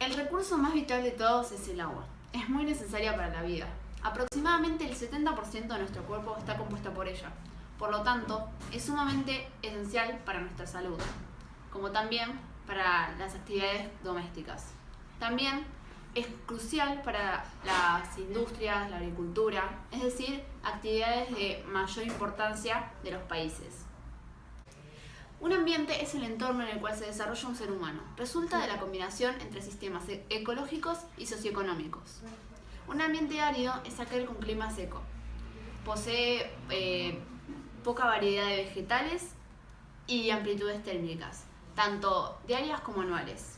El recurso más vital de todos es el agua. Es muy necesaria para la vida. Aproximadamente el 70% de nuestro cuerpo está compuesto por ella. Por lo tanto, es sumamente esencial para nuestra salud, como también para las actividades domésticas. También es crucial para las industrias, la agricultura, es decir, actividades de mayor importancia de los países. Un ambiente es el entorno en el cual se desarrolla un ser humano. Resulta de la combinación entre sistemas ecológicos y socioeconómicos. Un ambiente árido es aquel con clima seco. Posee poca variedad de vegetales y amplitudes térmicas, tanto diarias como anuales.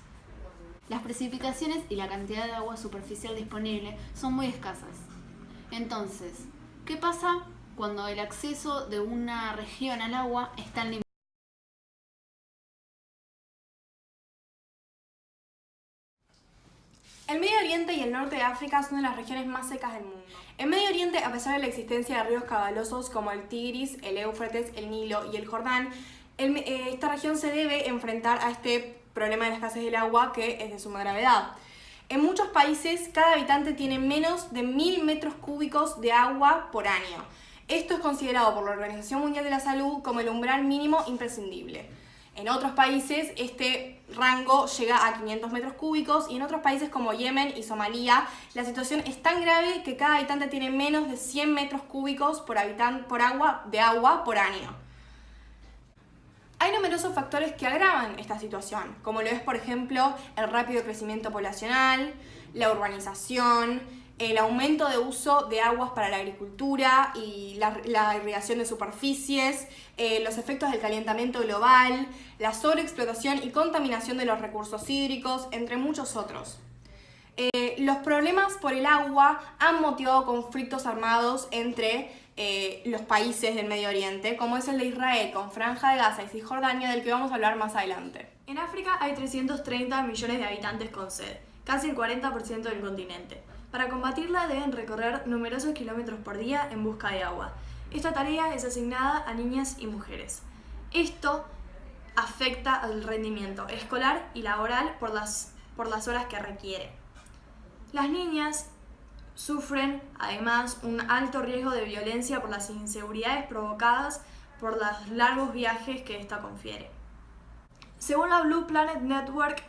Las precipitaciones y la cantidad de agua superficial disponible son muy escasas. Entonces, ¿qué pasa cuando el acceso de una región al agua está limitado? El Medio Oriente y el norte de África son de las regiones más secas del mundo. En Medio Oriente, a pesar de la existencia de ríos caudalosos como el Tigris, el Éufrates, el Nilo y el Jordán, esta región se debe enfrentar a este problema de la escasez del agua que es de suma gravedad. En muchos países, cada habitante tiene menos de 1000 metros cúbicos de agua por año. Esto es considerado por la Organización Mundial de la Salud como el umbral mínimo imprescindible. En otros países este rango llega a 500 metros cúbicos y en otros países como Yemen y Somalia la situación es tan grave que cada habitante tiene menos de 100 metros cúbicos por agua por año. Hay numerosos factores que agravan esta situación, como lo es por ejemplo el rápido crecimiento poblacional, la urbanización, el aumento de uso de aguas para la agricultura y la irrigación de superficies, los efectos del calentamiento global, la sobreexplotación y contaminación de los recursos hídricos, entre muchos otros. Los problemas por el agua han motivado conflictos armados entre los países del Medio Oriente, como es el de Israel con Franja de Gaza y Cisjordania, del que vamos a hablar más adelante. En África hay 330 millones de habitantes con sed, casi el 40% del continente. Para combatirla deben recorrer numerosos kilómetros por día en busca de agua. Esta tarea es asignada a niñas y mujeres. Esto afecta al rendimiento escolar y laboral por las horas que requiere. Las niñas sufren además un alto riesgo de violencia por las inseguridades provocadas por los largos viajes que esta confiere. Según la Blue Planet Network,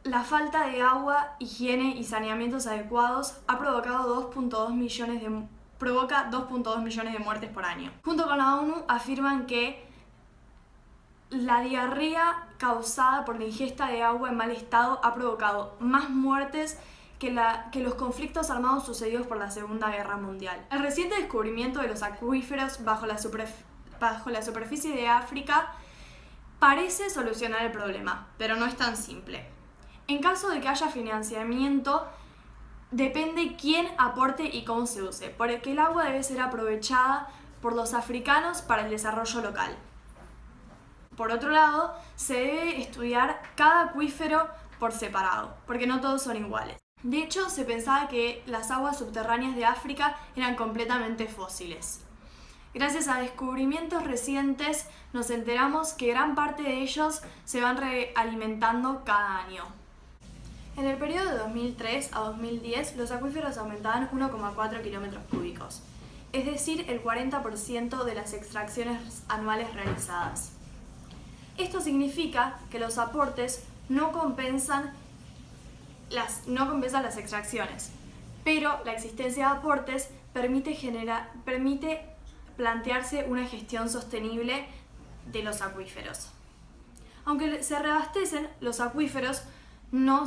la falta de agua, higiene y saneamientos adecuados provoca 2.2 millones de muertes por año. Junto con la ONU afirman que la diarrea causada por la ingesta de agua en mal estado ha provocado más muertes que los conflictos armados sucedidos por la Segunda Guerra Mundial. El reciente descubrimiento de los acuíferos bajo la superficie de África parece solucionar el problema, pero no es tan simple. En caso de que haya financiamiento, depende quién aporte y cómo se use, porque el agua debe ser aprovechada por los africanos para el desarrollo local. Por otro lado, se debe estudiar cada acuífero por separado, porque no todos son iguales. De hecho, se pensaba que las aguas subterráneas de África eran completamente fósiles. Gracias a descubrimientos recientes, nos enteramos que gran parte de ellos se van realimentando cada año. En el periodo de 2003 a 2010, los acuíferos aumentaban 1,4 kilómetros cúbicos, es decir, el 40% de las extracciones anuales realizadas. Esto significa que los aportes no compensan las extracciones, pero la existencia de aportes permite plantearse una gestión sostenible de los acuíferos. Aunque se reabastecen, los acuíferos no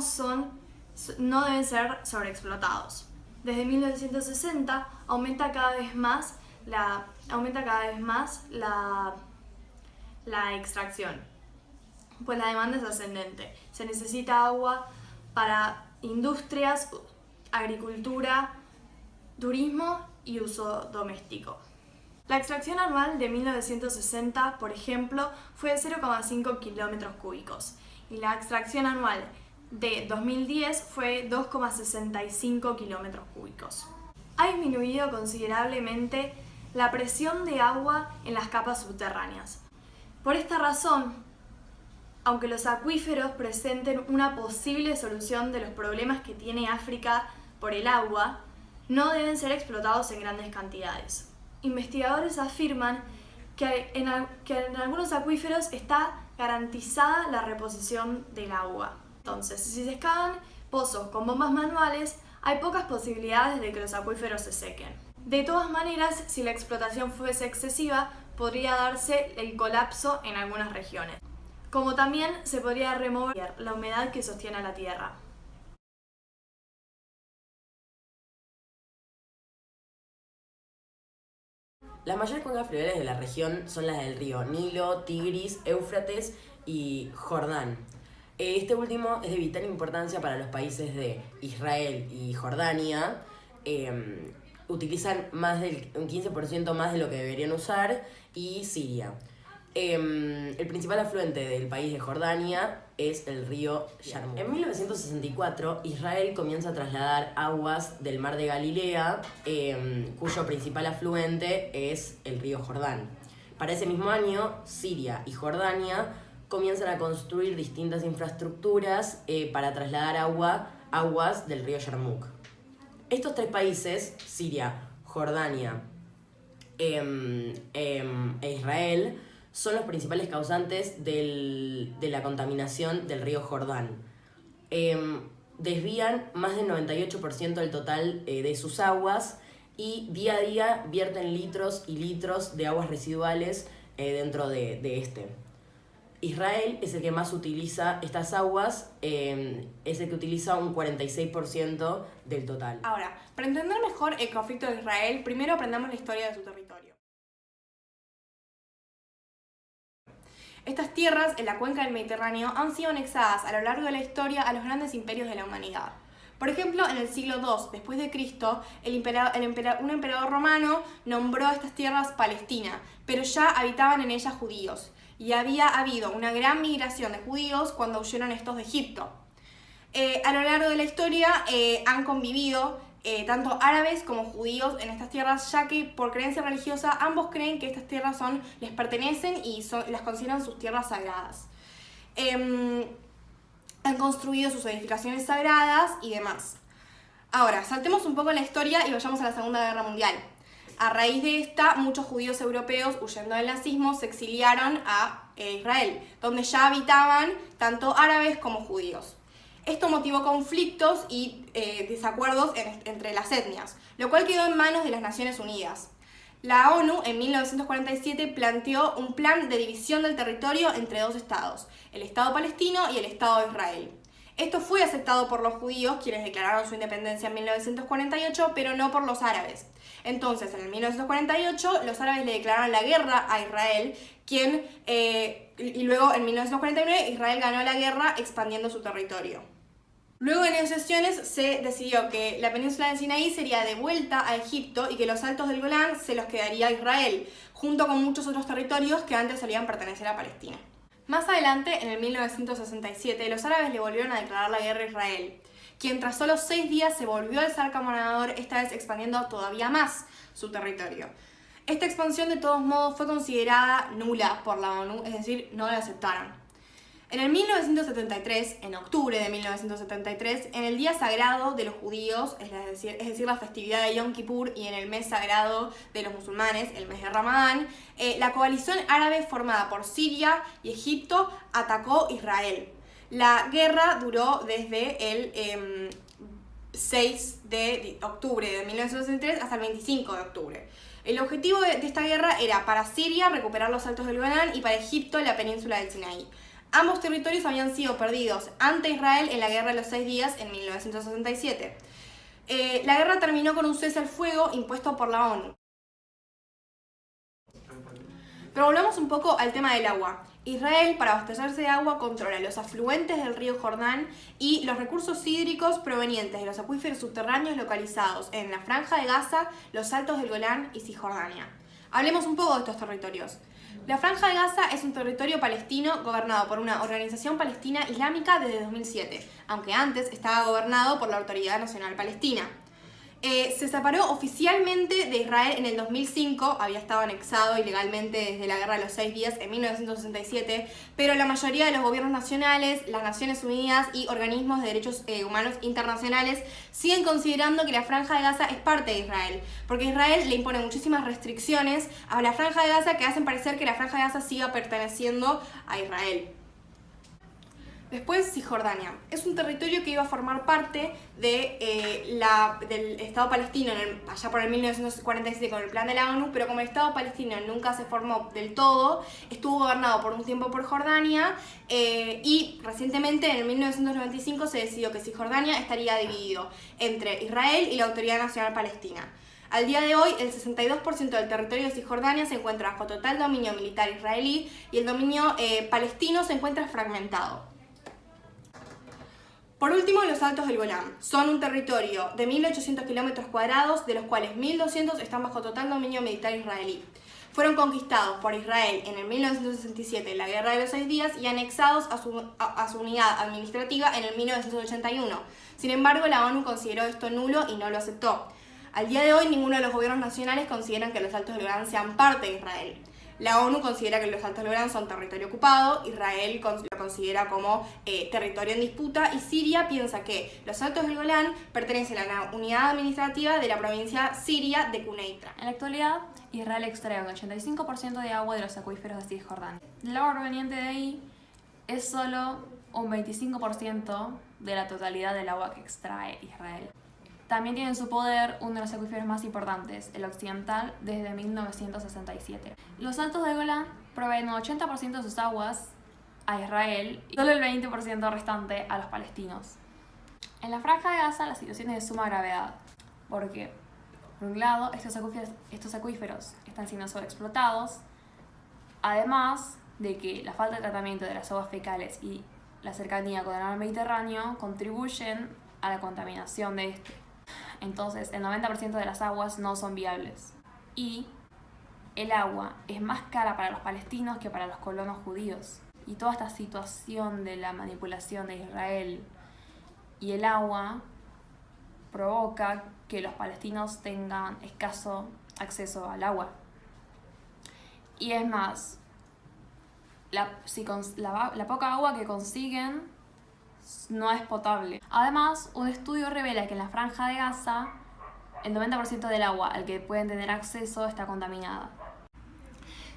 deben ser sobreexplotados. Desde 1960 aumenta cada vez más la extracción, pues la demanda es ascendente. Se necesita agua para industrias, agricultura, turismo y uso doméstico. La extracción anual de 1960, por ejemplo, fue de 0,5 kilómetros cúbicos y la extracción anual de 2010 fue 2,65 kilómetros cúbicos. Ha disminuido considerablemente la presión de agua en las capas subterráneas. Por esta razón, Aunque los acuíferos presenten una posible solución de los problemas que tiene África por el agua, no deben ser explotados en grandes cantidades. Investigadores afirman que en algunos acuíferos está garantizada la reposición del agua. Entonces, si se excavan pozos con bombas manuales, hay pocas posibilidades de que los acuíferos se sequen. De todas maneras, si la explotación fuese excesiva, podría darse el colapso en algunas regiones. Como también se podría remover la humedad que sostiene a la tierra. Las mayores cuencas fluviales de la región son las del río Nilo, Tigris, Éufrates y Jordán. Este último es de vital importancia para los países de Israel y Jordania. Utilizan un 15% más de lo que deberían usar, y Siria. El principal afluente del país de Jordania es el río Yarmuk. En 1964, Israel comienza a trasladar aguas del mar de Galilea, cuyo principal afluente es el río Jordán. Para ese mismo año, Siria y Jordania comienzan a construir distintas infraestructuras para trasladar aguas del río Yarmuk. Estos tres países, Siria, Jordania e Israel, son los principales causantes de la contaminación del río Jordán. Desvían más del 98% del total de sus aguas, y día a día vierten litros y litros de aguas residuales dentro de este. Israel es el que más utiliza estas aguas, es el que utiliza un 46% del total. Ahora, para entender mejor el conflicto de Israel, primero aprendamos la historia de su territorio. Estas tierras en la cuenca del Mediterráneo han sido anexadas a lo largo de la historia a los grandes imperios de la humanidad. Por ejemplo, en el siglo II después de Cristo, un emperador romano nombró estas tierras Palestina, pero ya habitaban en ellas judíos, y había habido una gran migración de judíos cuando huyeron estos de Egipto. A lo largo de la historia han convivido tanto árabes como judíos en estas tierras, ya que por creencia religiosa ambos creen que estas tierras les pertenecen y las consideran sus tierras sagradas. Han construido sus edificaciones sagradas y demás. Ahora, saltemos un poco en la historia y vayamos a la Segunda Guerra Mundial. A raíz de esta, muchos judíos europeos, huyendo del nazismo, se exiliaron a Israel, donde ya habitaban tanto árabes como judíos. Esto motivó conflictos y desacuerdos entre las etnias, lo cual quedó en manos de las Naciones Unidas. La ONU en 1947 planteó un plan de división del territorio entre dos estados, el Estado palestino y el Estado de Israel. Esto fue aceptado por los judíos, quienes declararon su independencia en 1948, pero no por los árabes. Entonces, en el 1948, los árabes le declararon la guerra a Israel, y luego en 1949 Israel ganó la guerra expandiendo su territorio. Luego de negociaciones se decidió que la península del Sinaí sería devuelta a Egipto y que los altos del Golán se los quedaría a Israel, junto con muchos otros territorios que antes solían pertenecer a Palestina. Más adelante, en el 1967, los árabes le volvieron a declarar la guerra a Israel, quien tras solo 6 días se volvió a alzar como ganador, esta vez expandiendo todavía más su territorio. Esta expansión de todos modos fue considerada nula por la ONU, es decir, no la aceptaron. En el 1973, en octubre de 1973, en el día sagrado de los judíos, es decir, la festividad de Yom Kippur, y en el mes sagrado de los musulmanes, el mes de Ramadán, la coalición árabe formada por Siria y Egipto atacó Israel. La guerra duró desde el 6 de octubre de 1963 hasta el 25 de octubre. El objetivo de esta guerra era para Siria recuperar los altos del Golán y para Egipto la península del Sinaí. Ambos territorios habían sido perdidos ante Israel en la Guerra de los 6 días en 1967. La guerra terminó con un cese al fuego impuesto por la ONU. Pero volvamos un poco al tema del agua. Israel, para abastecerse de agua, controla los afluentes del río Jordán y los recursos hídricos provenientes de los acuíferos subterráneos localizados en la Franja de Gaza, los Altos del Golán y Cisjordania. Hablemos un poco de estos territorios. La Franja de Gaza es un territorio palestino gobernado por una organización palestina islámica desde 2007, aunque antes estaba gobernado por la Autoridad Nacional Palestina. Se separó oficialmente de Israel en el 2005, había estado anexado ilegalmente desde la Guerra de los 6 días en 1967, pero la mayoría de los gobiernos nacionales, las Naciones Unidas y organismos de derechos humanos internacionales siguen considerando que la Franja de Gaza es parte de Israel, porque Israel le impone muchísimas restricciones a la Franja de Gaza que hacen parecer que la Franja de Gaza siga perteneciendo a Israel. Después, Cisjordania. Es un territorio que iba a formar parte del Estado palestino allá por el 1947 con el plan de la ONU, pero como el Estado palestino nunca se formó del todo, estuvo gobernado por un tiempo por Jordania y recientemente en el 1995 se decidió que Cisjordania estaría dividido entre Israel y la Autoridad Nacional Palestina. Al día de hoy, el 62% del territorio de Cisjordania se encuentra bajo total dominio militar israelí y el dominio palestino se encuentra fragmentado. Por último, los Altos del Golán. Son un territorio de 1.800 kilómetros cuadrados, de los cuales 1.200 están bajo total dominio militar israelí. Fueron conquistados por Israel en el 1967 en la Guerra de los 6 días y anexados a su unidad administrativa en el 1981. Sin embargo, la ONU consideró esto nulo y no lo aceptó. Al día de hoy, ninguno de los gobiernos nacionales consideran que los Altos del Golán sean parte de Israel. La ONU considera que los Altos del Golán son territorio ocupado, Israel lo considera como territorio en disputa y Siria piensa que los Altos del Golán pertenecen a la unidad administrativa de la provincia siria de Quneitra. En la actualidad, Israel extrae un 85% de agua de los acuíferos de Cisjordania. El agua proveniente de ahí es solo un 25% de la totalidad del agua que extrae Israel. También tiene en su poder uno de los acuíferos más importantes, el occidental, desde 1967. Los Altos del Golán proveen un 80% de sus aguas a Israel y solo el 20% restante a los palestinos. En la Franja de Gaza la situación es de suma gravedad, porque, por un lado, estos acuíferos están siendo sobreexplotados, además de que la falta de tratamiento de las aguas fecales y la cercanía con el mar Mediterráneo contribuyen a la contaminación de este. Entonces, el 90% de las aguas no son viables. Y el agua es más cara para los palestinos que para los colonos judíos. Y toda esta situación de la manipulación de Israel y el agua provoca que los palestinos tengan escaso acceso al agua. Y es más, la poca agua que consiguen no es potable. Además, un estudio revela que en la Franja de Gaza el 90% del agua al que pueden tener acceso está contaminada.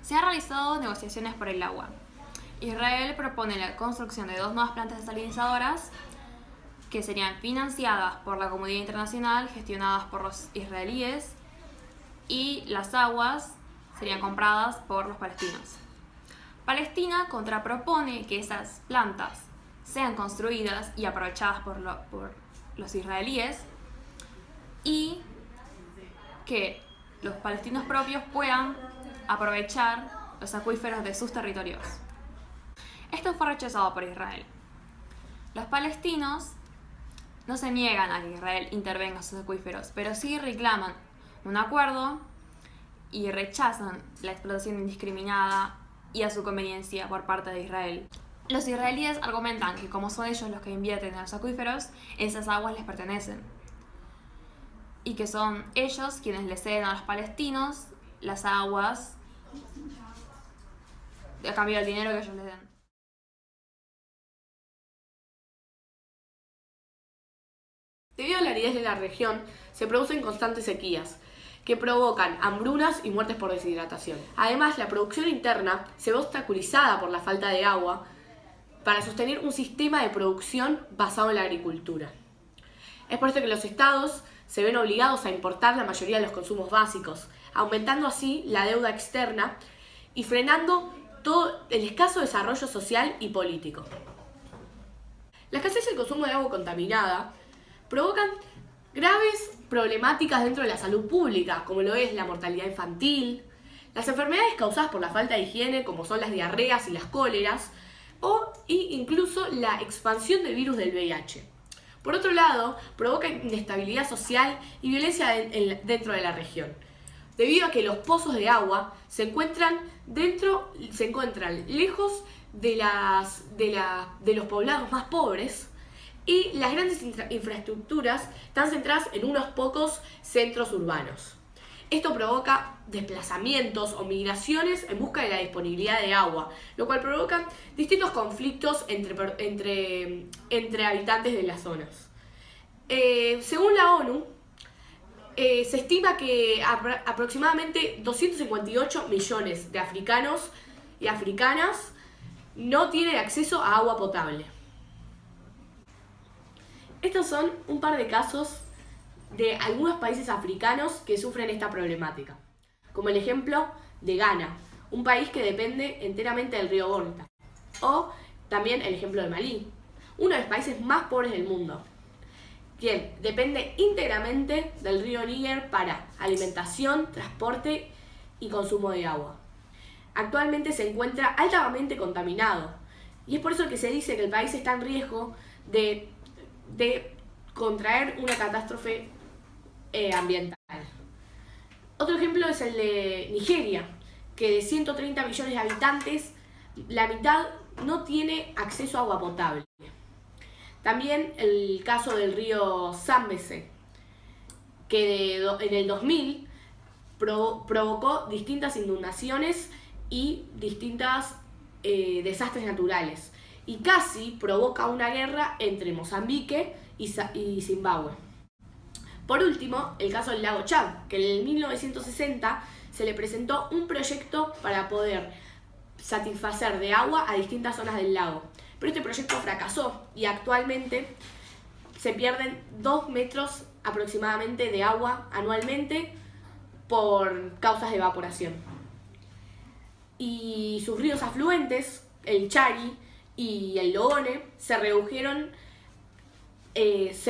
Se han realizado negociaciones por el agua. Israel propone la construcción de 2 nuevas plantas desalinizadoras que serían financiadas por la comunidad internacional, gestionadas por los israelíes, y las aguas serían compradas por los palestinos. Palestina contrapropone que esas plantas sean construidas y aprovechadas por los israelíes y que los palestinos propios puedan aprovechar los acuíferos de sus territorios. Esto fue rechazado por Israel. Los palestinos no se niegan a que Israel intervenga en sus acuíferos, pero sí reclaman un acuerdo y rechazan la explotación indiscriminada y a su conveniencia por parte de Israel. Los israelíes argumentan que como son ellos los que invierten en los acuíferos, esas aguas les pertenecen. Y que son ellos quienes le ceden a los palestinos las aguas a cambio del dinero que ellos les den. Debido a la aridez de la región, se producen constantes sequías, que provocan hambrunas y muertes por deshidratación. Además, la producción interna se ve obstaculizada por la falta de agua para sostener un sistema de producción basado en la agricultura. Es por esto que los estados se ven obligados a importar la mayoría de los consumos básicos, aumentando así la deuda externa y frenando todo el escaso desarrollo social y político. La escasez y el consumo de agua contaminada provocan graves problemáticas dentro de la salud pública, como lo es la mortalidad infantil, las enfermedades causadas por la falta de higiene, como son las diarreas y las cóleras, e incluso la expansión del virus del VIH. Por otro lado, provoca inestabilidad social y violencia dentro de la región, debido a que los pozos de agua se encuentran lejos de los poblados más pobres Y las grandes infraestructuras están centradas en unos pocos centros urbanos. Esto provoca desplazamientos o migraciones en busca de la disponibilidad de agua, lo cual provoca distintos conflictos entre habitantes de las zonas. Según la ONU, se estima que aproximadamente 258 millones de africanos y africanas no tienen acceso a agua potable. Estos son un par de casos de algunos países africanos que sufren esta problemática, como el ejemplo de Ghana, un país que depende enteramente del río Volta, o también el ejemplo de Malí, uno de los países más pobres del mundo, quien depende íntegramente del río Níger para alimentación, transporte y consumo de agua. Actualmente se encuentra altamente contaminado y es por eso que se dice que el país está en riesgo de contraer una catástrofe ambiental. Otro ejemplo es el de Nigeria, que de 130 millones de habitantes, la mitad no tiene acceso a agua potable. También el caso del río Zambeze, que en el 2000 provocó distintas inundaciones y distintos desastres naturales, y casi provoca una guerra entre Mozambique y Zimbabue. Por último, el caso del lago Chad, que en el 1960 se le presentó un proyecto para poder satisfacer de agua a distintas zonas del lago. Pero este proyecto fracasó y actualmente se pierden 2 metros aproximadamente de agua anualmente por causas de evaporación. Y sus ríos afluentes, el Chari y el Logone, se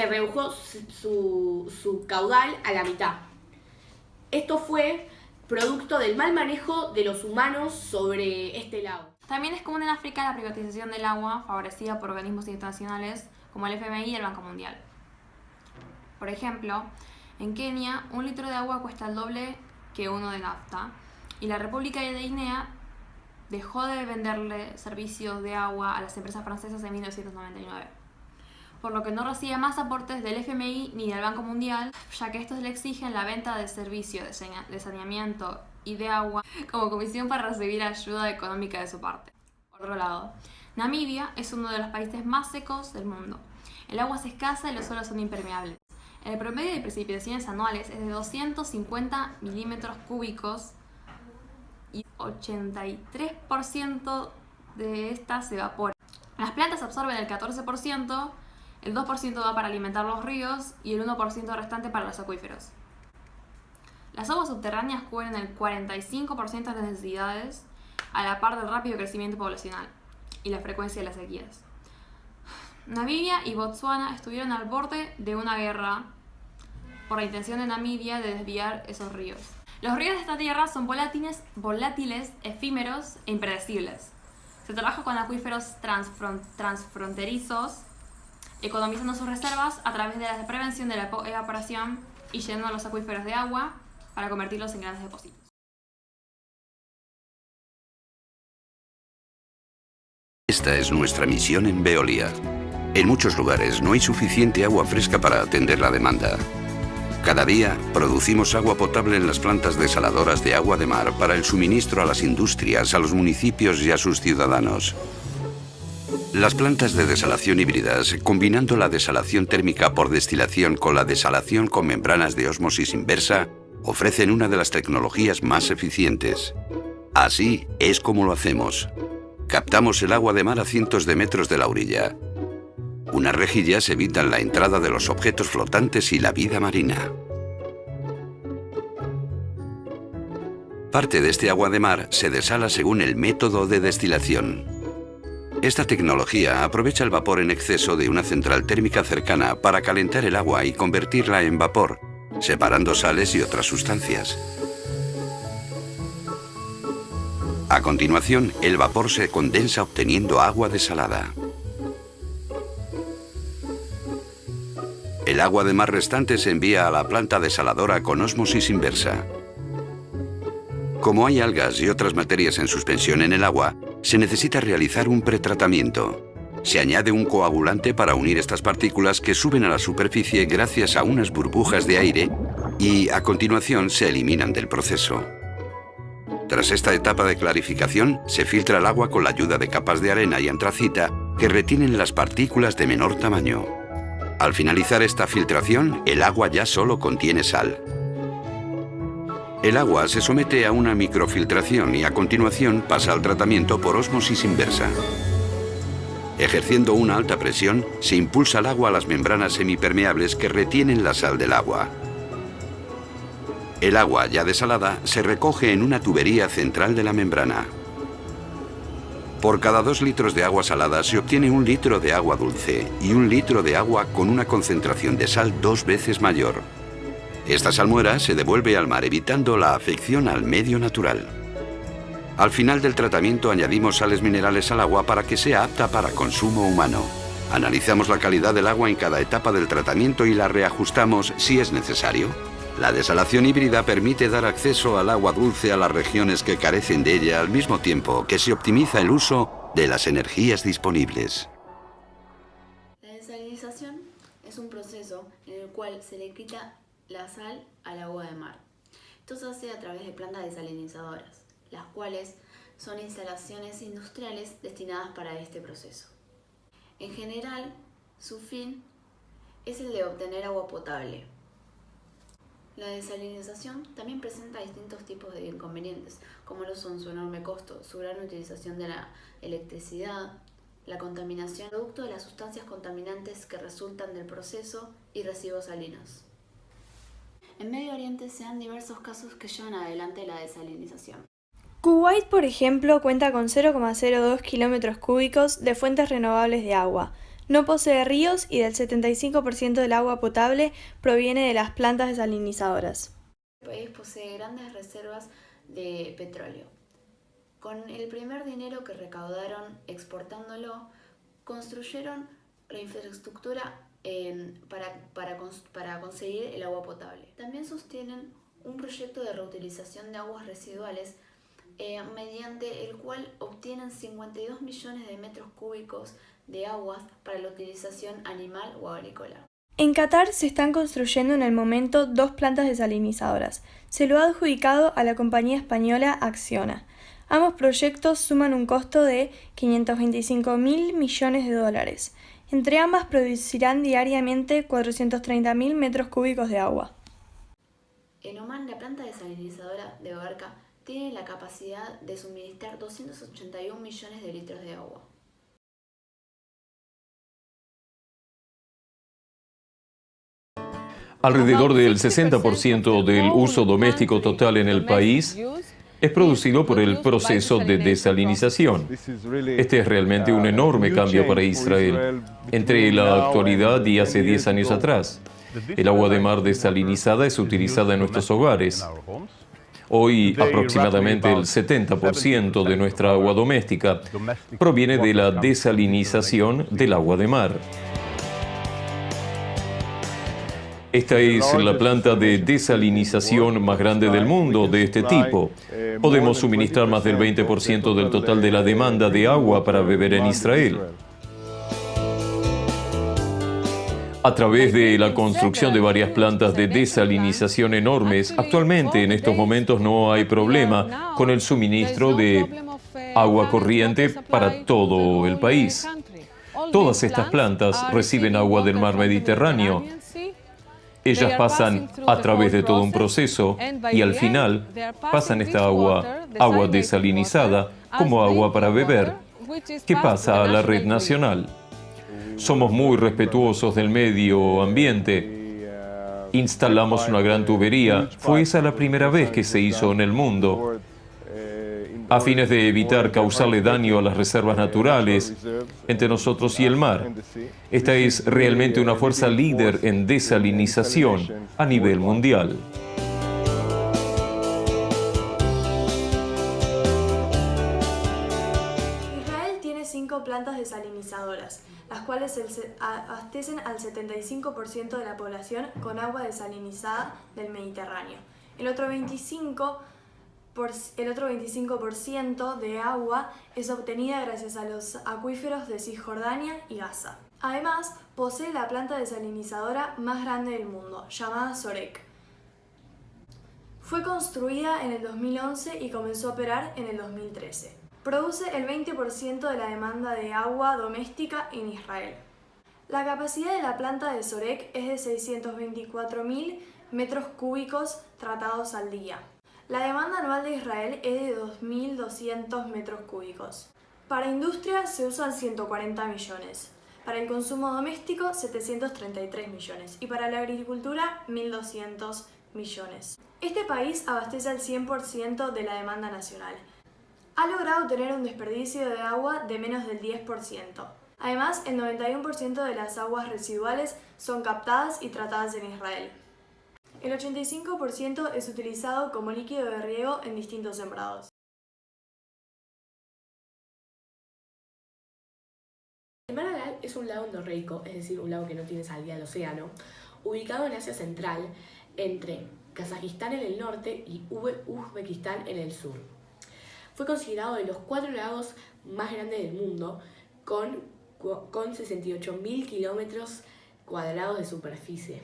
redujo su caudal a la mitad. Esto fue producto del mal manejo de los humanos sobre este lago. También es común en África la privatización del agua favorecida por organismos internacionales como el FMI y el Banco Mundial. Por ejemplo, en Kenia, 1 litro de agua cuesta el doble que uno de nafta, y la República de Guinea dejó de venderle servicios de agua a las empresas francesas en 1999, por lo que no recibe más aportes del FMI ni del Banco Mundial, ya que estos le exigen la venta de servicios de saneamiento y de agua como comisión para recibir ayuda económica de su parte. Por otro lado, Namibia es uno de los países más secos del mundo. El agua es escasa y los suelos son impermeables. El promedio de precipitaciones anuales es de 250 milímetros cúbicos y 83% de estas se evapora. Las plantas absorben el 14%, el 2% va para alimentar los ríos y el 1% restante para los acuíferos. Las aguas subterráneas cubren el 45% de las necesidades, a la par del rápido crecimiento poblacional y la frecuencia de las sequías. Namibia y Botsuana estuvieron al borde de una guerra por la intención de Namibia de desviar esos ríos. Los ríos de esta tierra son volátiles, efímeros e impredecibles. Se trabaja con acuíferos transfronterizos, economizando sus reservas a través de la prevención de la evaporación y llenando los acuíferos de agua para convertirlos en grandes depósitos. Esta es nuestra misión en Veolia. En muchos lugares no hay suficiente agua fresca para atender la demanda. Cada día producimos agua potable en las plantas desaladoras de agua de mar para el suministro a las industrias, a los municipios y a sus ciudadanos. Las plantas de desalación híbridas, combinando la desalación térmica por destilación con la desalación con membranas de ósmosis inversa, ofrecen una de las tecnologías más eficientes. Así es como lo hacemos. Captamos el agua de mar a cientos de metros de la orilla. Unas rejillas evitan la entrada de los objetos flotantes y la vida marina. Parte de este agua de mar se desala según el método de destilación. Esta tecnología aprovecha el vapor en exceso de una central térmica cercana para calentar el agua y convertirla en vapor, separando sales y otras sustancias. A continuación, el vapor se condensa obteniendo agua desalada. El agua de mar restante se envía a la planta desaladora con ósmosis inversa. Como hay algas y otras materias en suspensión en el agua, se necesita realizar un pretratamiento. Se añade un coagulante para unir estas partículas que suben a la superficie gracias a unas burbujas de aire y, a continuación, se eliminan del proceso. Tras esta etapa de clarificación, se filtra el agua con la ayuda de capas de arena y antracita que retienen las partículas de menor tamaño. Al finalizar esta filtración, el agua ya solo contiene sal. El agua se somete a una microfiltración y a continuación pasa al tratamiento por ósmosis inversa. Ejerciendo una alta presión, se impulsa el agua a las membranas semipermeables que retienen la sal del agua. El agua ya desalada se recoge en una tubería central de la membrana. Por cada 2 litros de agua salada se obtiene 1 litro de agua dulce y 1 litro de agua con una concentración de sal 2 veces mayor. Esta salmuera se devuelve al mar evitando la afección al medio natural. Al final del tratamiento añadimos sales minerales al agua para que sea apta para consumo humano. Analizamos la calidad del agua en cada etapa del tratamiento y la reajustamos si es necesario. La desalación híbrida permite dar acceso al agua dulce a las regiones que carecen de ella al mismo tiempo que se optimiza el uso de las energías disponibles. La desalinización es un proceso en el cual se le quita la sal al agua de mar. Esto se hace a través de plantas desalinizadoras, las cuales son instalaciones industriales destinadas para este proceso. En general, su fin es el de obtener agua potable. La desalinización también presenta distintos tipos de inconvenientes, como lo son su enorme costo, su gran utilización de la electricidad, la contaminación, producto de las sustancias contaminantes que resultan del proceso y residuos salinos. En Medio Oriente se dan diversos casos que llevan adelante la desalinización. Kuwait, por ejemplo, cuenta con 0,02 kilómetros cúbicos de fuentes renovables de agua. No posee ríos y del 75% del agua potable proviene de las plantas desalinizadoras. El país posee grandes reservas de petróleo. Con el primer dinero que recaudaron exportándolo, construyeron la infraestructura para conseguir el agua potable. También sostienen un proyecto de reutilización de aguas residuales mediante el cual obtienen 52 millones de metros cúbicos de aguas para la utilización animal o agrícola. En Qatar se están construyendo en el momento 2 plantas desalinizadoras. Se lo ha adjudicado a la compañía española Acciona. Ambos proyectos suman un costo de 525.000 millones de dólares. Entre ambas producirán diariamente 430.000 metros cúbicos de agua. En Omán, la planta desalinizadora de Barca tiene la capacidad de suministrar 281 millones de litros de agua. Alrededor del 60% del uso doméstico total en el país es producido por el proceso de desalinización. Este es realmente un enorme cambio para Israel entre la actualidad y hace 10 años atrás. El agua de mar desalinizada es utilizada en nuestros hogares. Hoy aproximadamente el 70% de nuestra agua doméstica proviene de la desalinización del agua de mar. Esta es la planta de desalinización más grande del mundo de este tipo. Podemos suministrar más del 20% del total de la demanda de agua para beber en Israel. A través de la construcción de varias plantas de desalinización enormes, actualmente en estos momentos no hay problema con el suministro de agua corriente para todo el país. Todas estas plantas reciben agua del mar Mediterráneo. Ellas pasan a través de todo un proceso y al final pasan esta agua desalinizada, como agua para beber, que pasa a la red nacional. Somos muy respetuosos del medio ambiente. Instalamos una gran tubería. Fue esa la primera vez que se hizo en el mundo, a fines de evitar causarle daño a las reservas naturales entre nosotros y el mar. Esta es realmente una fuerza líder en desalinización a nivel mundial. Israel tiene 5 plantas desalinizadoras, las cuales abastecen al 75% de la población con agua desalinizada del Mediterráneo. El otro 25% el otro 25% de agua es obtenida gracias a los acuíferos de Cisjordania y Gaza. Además, posee la planta desalinizadora más grande del mundo, llamada Sorek. Fue construida en el 2011 y comenzó a operar en el 2013. Produce el 20% de la demanda de agua doméstica en Israel. La capacidad de la planta de Sorek es de 624.000 metros cúbicos tratados al día. La demanda anual de Israel es de 2.200 metros cúbicos. Para industria se usan 140 millones, para el consumo doméstico 733 millones y para la agricultura 1.200 millones. Este país abastece al 100% de la demanda nacional. Ha logrado tener un desperdicio de agua de menos del 10%. Además, el 91% de las aguas residuales son captadas y tratadas en Israel. El 85% es utilizado como líquido de riego en distintos sembrados. El Mar Aral es un lago endorreico, es decir, un lago que no tiene salida al océano, ubicado en Asia Central, entre Kazajistán en el norte y Uzbekistán en el sur. Fue considerado de los 4 lagos más grandes del mundo, con 68.000 kilómetros cuadrados de superficie.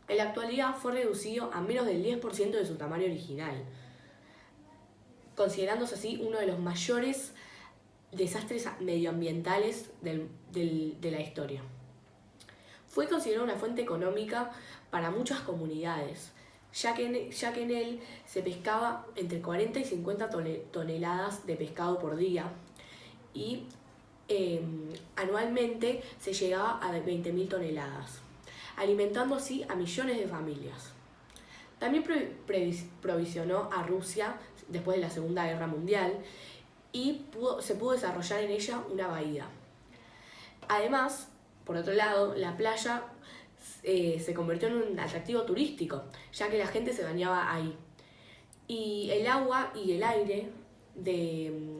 En la actualidad fue reducido a menos del 10% de su tamaño original, considerándose así uno de los mayores desastres medioambientales de la historia. Fue considerado una fuente económica para muchas comunidades, ya que en él se pescaba entre 40 y 50 toneladas de pescado por día y anualmente se llegaba a 20.000 toneladas, alimentando así a millones de familias. También provisionó a Rusia después de la Segunda Guerra Mundial y se pudo desarrollar en ella una bahía. Además, por otro lado, la playa se convirtió en un atractivo turístico, ya que la gente se bañaba ahí. Y el agua y el aire de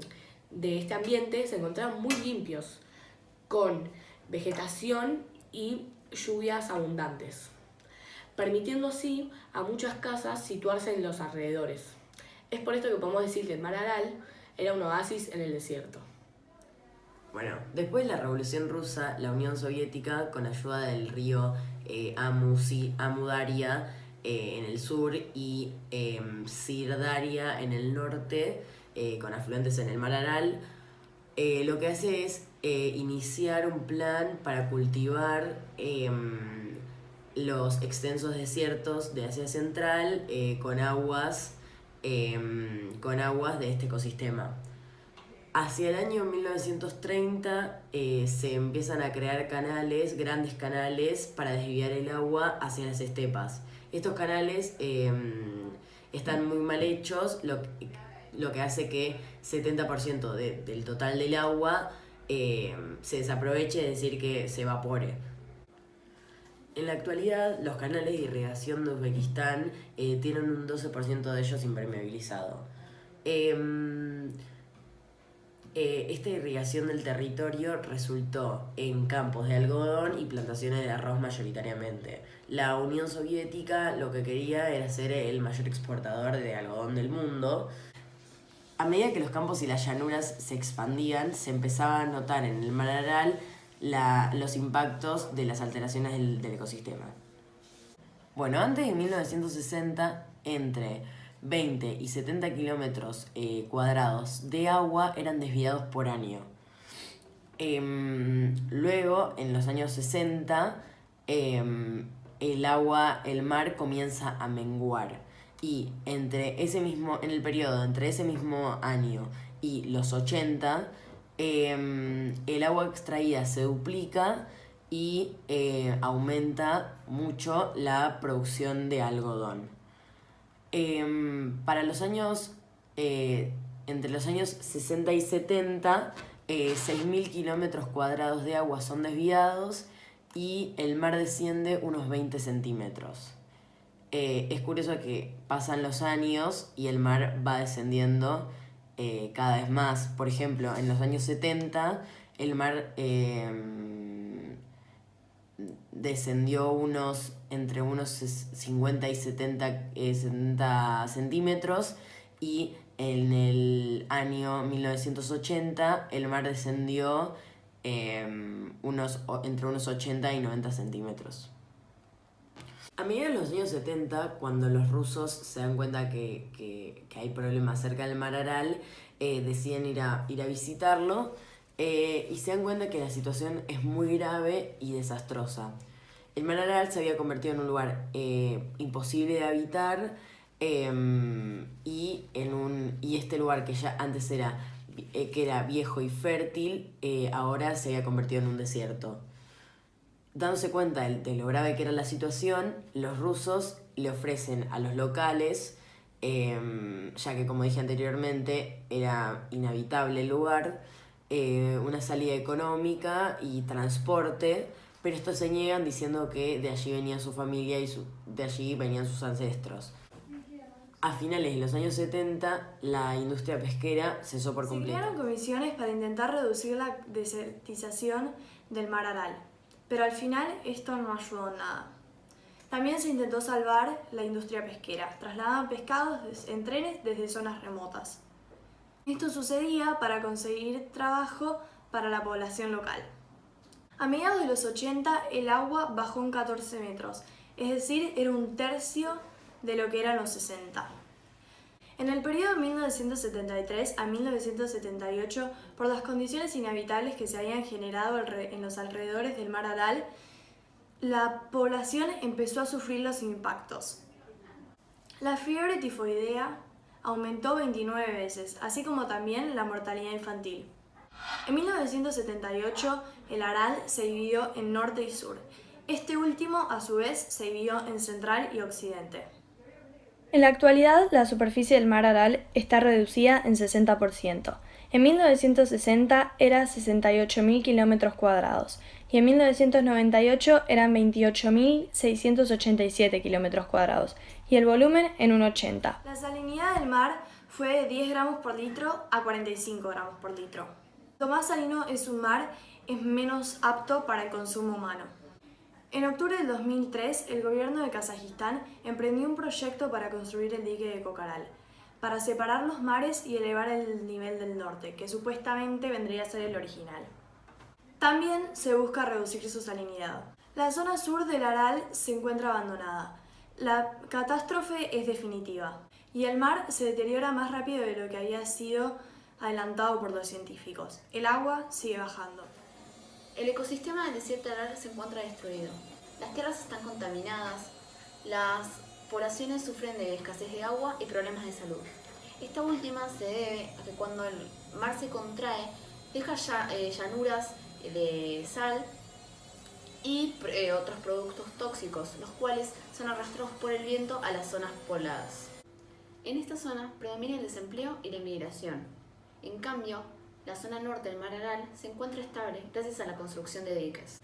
este ambiente se encontraban muy limpios, con vegetación y lluvias abundantes, permitiendo así a muchas casas situarse en los alrededores. Es por esto que podemos decir que el Mar Aral era un oasis en el desierto. Bueno, después de la Revolución Rusa, la Unión Soviética, con ayuda del río Amu Daria en el sur y Sir-Daria en el norte, con afluentes en el Mar Aral, lo que hace es iniciar un plan para cultivar los extensos desiertos de Asia Central con aguas de este ecosistema. Hacia el año 1930 se empiezan a crear grandes canales para desviar el agua hacia las estepas. Estos canales están muy mal hechos, lo que hace que 70% del total del agua se desaproveche, es decir, que se evapore. En la actualidad, los canales de irrigación de Uzbekistán tienen un 12% de ellos impermeabilizado. Esta irrigación del territorio resultó en campos de algodón y plantaciones de arroz mayoritariamente. La Unión Soviética lo que quería era ser el mayor exportador de algodón del mundo. A medida que los campos y las llanuras se expandían, se empezaba a notar en el Mar Aral los impactos de las alteraciones del ecosistema. Bueno, antes de 1960, entre 20 y 70 kilómetros cuadrados de agua eran desviados por año. Luego, en los años 60, el mar comienza a menguar. Y en el periodo entre ese mismo año y los 80, el agua extraída se duplica y aumenta mucho la producción de algodón. Para los años, entre los años 60 y 70, 6.000 kilómetros cuadrados de agua son desviados y el mar desciende unos 20 centímetros. Es curioso que pasan los años y el mar va descendiendo cada vez más. Por ejemplo, en los años 70 el mar descendió entre unos 50 y 70 centímetros, y en el año 1980 el mar descendió entre unos 80 y 90 centímetros. A mediados de los años 70, cuando los rusos se dan cuenta que hay problemas cerca del mar Aral, deciden ir a visitarlo y se dan cuenta que la situación es muy grave y desastrosa. El mar Aral se había convertido en un lugar imposible de habitar, y este lugar que ya antes era viejo y fértil, ahora se había convertido en un desierto. Dándose cuenta de lo grave que era la situación, los rusos le ofrecen a los locales, ya que como dije anteriormente era inhabitable el lugar, una salida económica y transporte, pero estos se niegan diciendo que de allí venía su familia y de allí venían sus ancestros. A finales de los años 70, la industria pesquera cesó por completo. Se crearon comisiones para intentar reducir la desertización del mar Aral, pero al final esto no ayudó en nada. También se intentó salvar la industria pesquera, trasladaban pescados en trenes desde zonas remotas. Esto sucedía para conseguir trabajo para la población local. A mediados de los 80 el agua bajó en 14 metros, es decir, era un tercio de lo que eran los 60. En el periodo 1973 a 1978, por las condiciones inhabitables que se habían generado en los alrededores del mar Aral, la población empezó a sufrir los impactos. La fiebre tifoidea aumentó 29 veces, así como también la mortalidad infantil. En 1978, el Aral se dividió en norte y sur. Este último, a su vez, se dividió en central y occidente. En la actualidad, la superficie del mar Aral está reducida en 60%. En 1960 era 68.000 kilómetros cuadrados y en 1998 eran 28.687 kilómetros cuadrados y el volumen en un 80. La salinidad del mar fue de 10 gramos por litro a 45 gramos por litro. Cuanto más salino es un mar, es menos apto para el consumo humano. En octubre del 2003, el gobierno de Kazajistán emprendió un proyecto para construir el dique de Kocaral, para separar los mares y elevar el nivel del norte, que supuestamente vendría a ser el original. También se busca reducir su salinidad. La zona sur del Aral se encuentra abandonada. La catástrofe es definitiva y el mar se deteriora más rápido de lo que había sido adelantado por los científicos. El agua sigue bajando. El ecosistema del desierto de Aral se encuentra destruido. Las tierras están contaminadas, las poblaciones sufren de escasez de agua y problemas de salud. Esta última se debe a que cuando el mar se contrae, deja llanuras de sal y otros productos tóxicos, los cuales son arrastrados por el viento a las zonas pobladas. En esta zona predomina el desempleo y la inmigración. En cambio, la zona norte del mar Aral se encuentra estable gracias a la construcción de diques.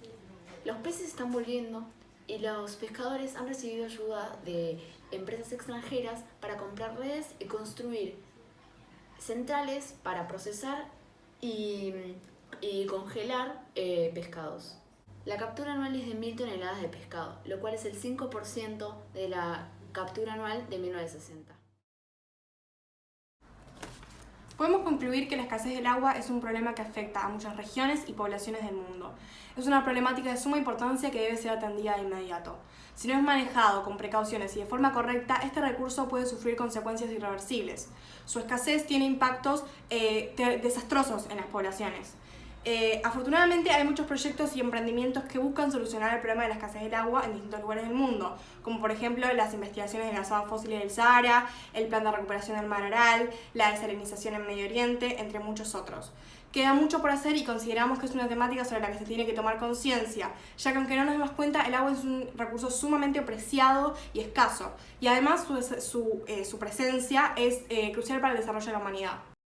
Los peces están volviendo y los pescadores han recibido ayuda de empresas extranjeras para comprar redes y construir centrales para procesar y congelar pescados. La captura anual es de 1.000 toneladas de pescado, lo cual es el 5% de la captura anual de 1960. Podemos concluir que la escasez del agua es un problema que afecta a muchas regiones y poblaciones del mundo. Es una problemática de suma importancia que debe ser atendida de inmediato. Si no es manejado con precauciones y de forma correcta, este recurso puede sufrir consecuencias irreversibles. Su escasez tiene impactos desastrosos en las poblaciones. Afortunadamente hay muchos proyectos y emprendimientos que buscan solucionar el problema de la escasez del agua en distintos lugares del mundo, como por ejemplo las investigaciones de las aguas fósiles del Sahara, el plan de recuperación del mar Aral, la desalinización en Medio Oriente, entre muchos otros. Queda mucho por hacer y consideramos que es una temática sobre la que se tiene que tomar conciencia, ya que aunque no nos demos cuenta, el agua es un recurso sumamente preciado y escaso, y además su presencia es crucial para el desarrollo de la humanidad.